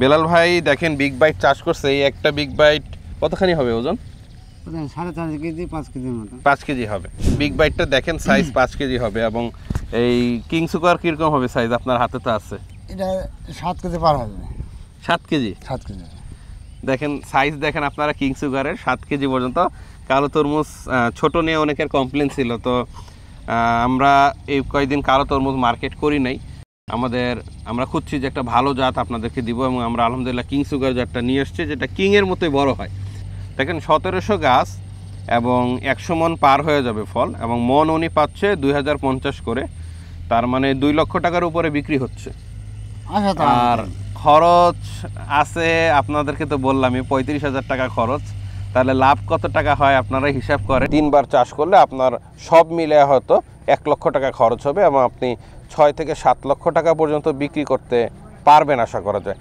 বেলাল ভাই দেখেন big byte চাষ করছে, এই একটা বিগ বাইট কতখানি হবে ওজন? 4.5 কেজি 5 কেজির মতো। 5 কেজি হবে। বিগ বাইটটা দেখেন সাইজ 5 কেজি হবে। এবং এই কিং সুগার কিরকম হবে সাইজ? আপনার হাতে তো আছে। এটা 7 কেজি পার হবে। 7 কেজি? 7 কেজি। দেখেন সাইজ দেখেন আপনারা, কিং সুগারের 7 কেজি পর্যন্ত। কালো তরমুজ ছোট নিয়ে অনেকের কমপ্লেন ছিল, তো আমরা এই কয়েকদিন কালো তরমুজ মার্কেট করি নাই। আমরা খুঁজছি যে একটা ভালো জাত আপনাদেরকে দিব, এবং আমরা আলহামদুলিল্লাহ কিং সুগার জাতটা নিয়ে এসেছি, যেটা কিংয়ের মতোই বড় হয়। দেখেন 1700 গাছ এবং 100 মন পার হয়ে যাবে ফল, এবং মন উনি পাচ্ছে 2050 করে, তার মানে 2 লক্ষ টাকার উপরে বিক্রি হচ্ছে। আর খরচ আছে আপনাদেরকে তো বললামই, 35,000 টাকা খরচ। তাহলে লাভ কত টাকা হয় আপনারা হিসাব করে, 3 বার চাষ করলে আপনার সব মিলে হয়তো 1 লক্ষ টাকা খরচ হবে, এবং আপনি 6 থেকে 7 লক্ষ টাকা পর্যন্ত বিক্রি করতে পারবেন আশা করা যায়।